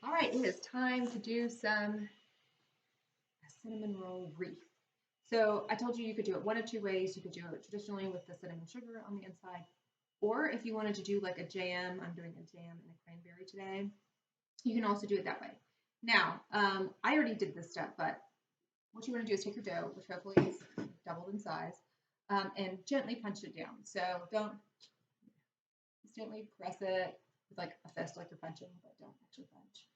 All right, it is time to do some cinnamon roll wreath. So I told you could do it one of two ways. You could do it traditionally with the cinnamon sugar on the inside, or if you wanted to do like a jam, I'm doing a jam and a cranberry today, you can also do it that way. Now, I already did this step, but what you want to do is take your dough, which hopefully is doubled in size, and gently punch it down. So don't just gently press it with like a fist like you're punching, but don't actually punch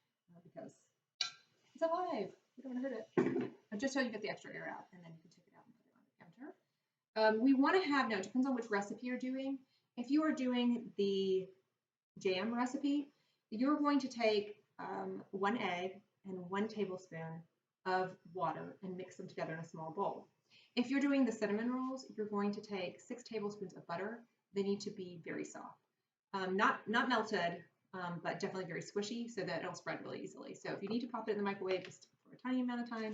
because it's alive. You don't want to hurt it. Just so you get the extra air out, and then you can take it out and put it on the counter. We want to have, now it depends on which recipe you're doing. If you are doing the jam recipe, you're going to take 1 egg and 1 tablespoon of water and mix them together in a small bowl. If you're doing the cinnamon rolls, you're going to take 6 tablespoons of butter. They need to be very soft. Not melted, but definitely very squishy so that it'll spread really easily. So if you need to pop it in the microwave just for a tiny amount of time,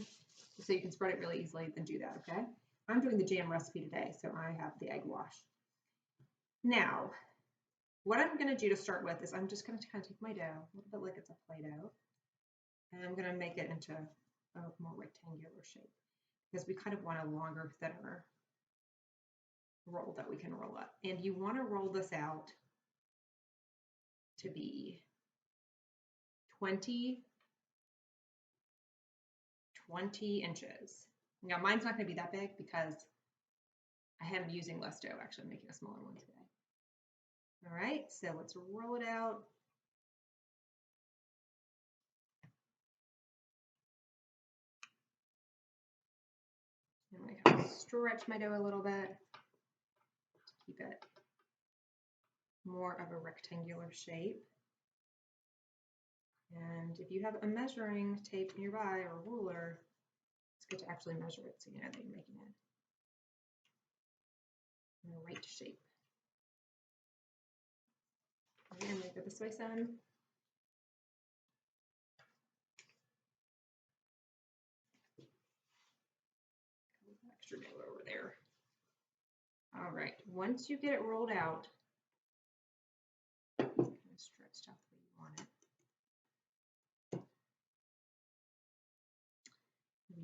just so you can spread it really easily, then do that, okay? I'm doing the jam recipe today, so I have the egg wash. Now, what I'm going to do to start with is I'm just going to kind of take my dough, a little bit like it's a Play-Doh, and I'm going to make it into a more rectangular shape because we kind of want a longer, thinner roll that we can roll up. And you want to roll this out to be 20 inches. Now mine's not going to be that big because I am using less dough. Actually, I'm making a smaller one today. All right, so let's roll it out. I'm going to kind of stretch my dough a little bit to keep it more of a rectangular shape. And if you have a measuring tape nearby or a ruler, it's good to actually measure it so you know that you're making it in the right shape. I'm going to go this way some. Extra dough over there. All right, once you get it rolled out, it's kind of stretched out the way you want it.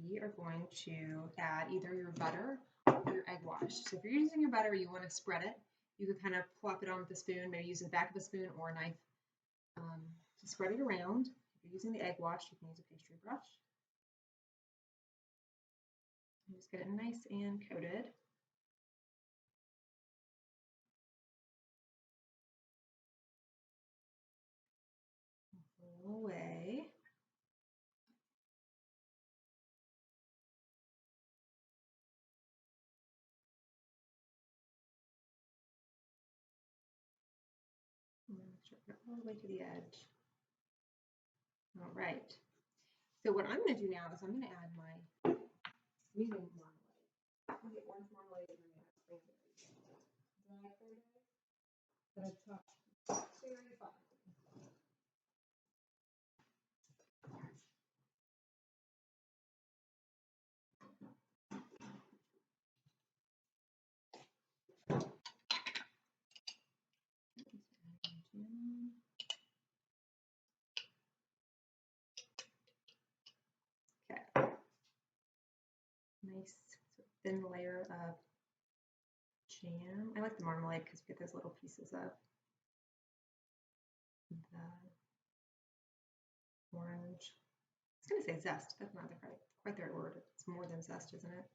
We are going to add either your butter or your egg wash. So if you're using your butter, you want to spread it. You can kind of plop it on with a spoon, maybe using the back of a spoon or a knife to spread it around. If you're using the egg wash, you can use a pastry brush. And just get it nice and coated. Roll away. Make sure I get all the way to the edge. All right. So what I'm going to do now is I'm going to add my using marmalade. I'm going to get orange marmalade and I'm going to add cranberries. Dry cranberries that I've chopped very fine. Okay. Nice thin layer of jam. I like the marmalade because we get those little pieces of the orange. I was going to say zest. That's not quite the right word. It's more than zest, isn't it?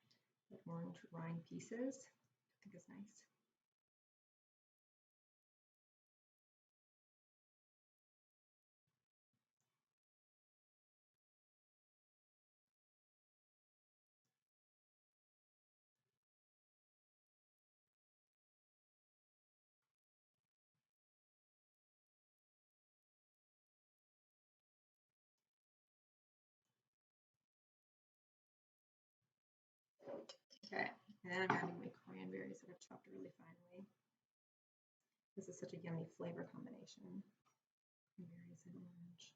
The orange rind pieces. I think it's nice. Okay, and then I'm adding my cranberries that I've chopped really finely. This is such a yummy flavor combination. Cranberries and orange.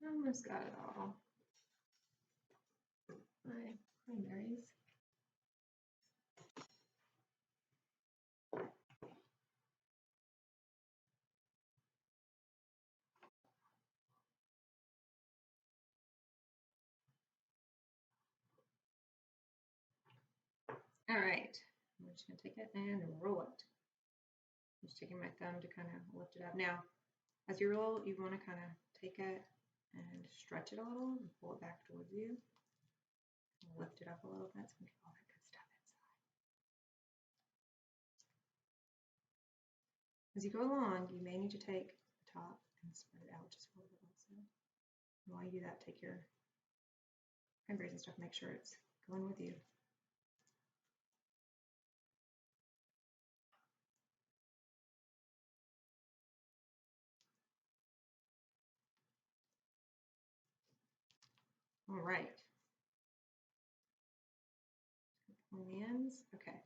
Almost got it all. My primaries. All right, I'm just gonna take it and roll it. I'm just taking my thumb to kind of lift it up. Now, as you roll, you want to kind of take it and stretch it a little and pull it back towards you. Lift it up a little bit so we get all that good stuff inside. As you go along, you may need to take the top and spread it out just a little bit also. And while you do that, take your cranberries and stuff, make sure it's going with you. All right. On the ends. Okay.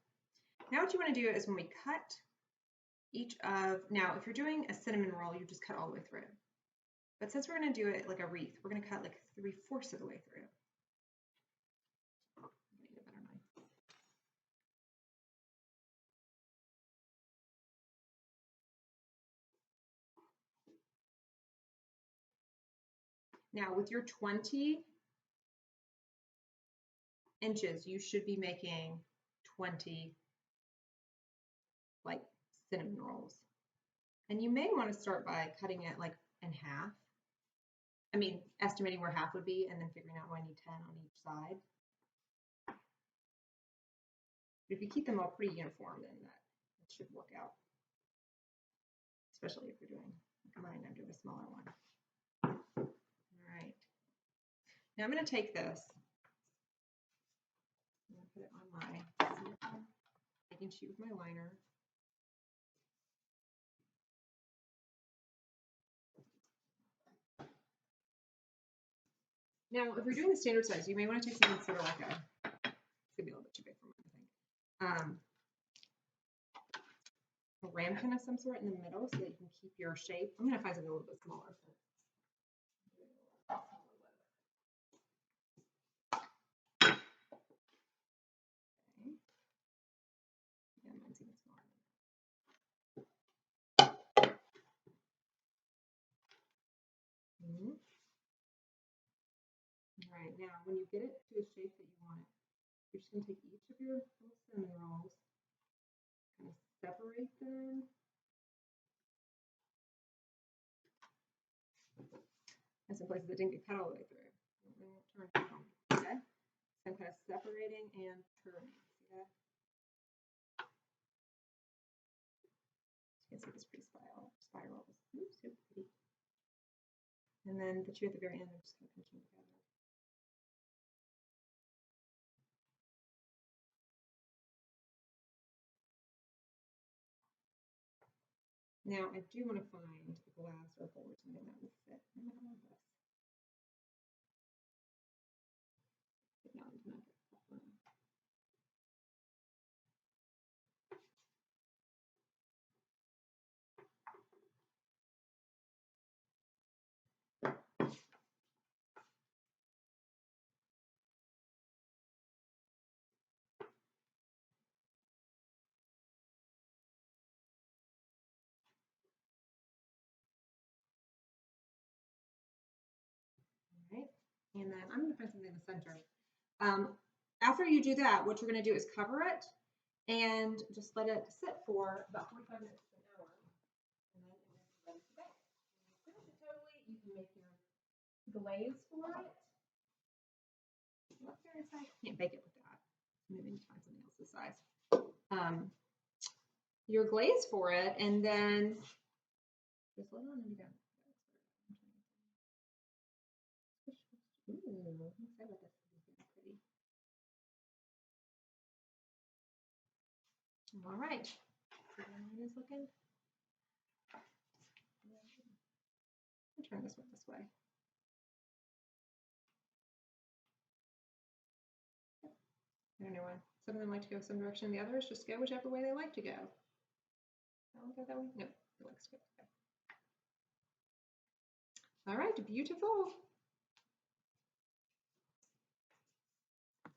Now what you want to do is when we cut each of, now if you're doing a cinnamon roll, you just cut all the way through. But since we're going to do it like a wreath, we're going to cut like 3/4 of the way through. Need a better knife. Now with your 20 inches, you should be making 20 like cinnamon rolls. And you may want to start by cutting it like in half. I mean, estimating where half would be and then figuring out why I need 10 on each side. But if you keep them all pretty uniform, then that should work out. Especially if you're doing like mine, I'm doing a smaller one. All right. Now I'm going to take this. I'm going to put it on my baking sheet with my liner. Now, if you're doing the standard size, you may want to take something sort of like a, it's going to be a little bit too big for me, I think. A ramekin of some sort in the middle so that you can keep your shape. I'm going to find something a little bit smaller. Okay. Yeah, mine's even smaller. All right, now when you get it to a shape that you want it, you're just going to take each of your little cinnamon rolls, kind of separate them. And some places that didn't get cut all the way through. They won't turn. Okay? So I'm kind of separating and turning. See that? You can see this pretty spirals. Oops, so pretty. And then the two at the very end, I'm just going to pinch them together. Now, I do want to find a glass or a bowl or something that will fit in the middle of this. But no, I'm not get that one. Right? And then I'm going to find something in the center. After you do that, what you're going to do is cover it and just let it sit for about 45 minutes to an hour. And then it will be ready to bake. When you finish it totally, you can make your glaze for it. What's there inside? Can't bake it with that. Maybe need to find something else this size. Your glaze for it, and then just let it on and go. Ooh, I'm excited about this. Pretty. All right. See how mine is looking? I'll turn this one this way. I don't know why. Some of them like to go some direction, the others just go whichever way they like to go. I don't go that way. No, it likes to go. Okay. All right, beautiful.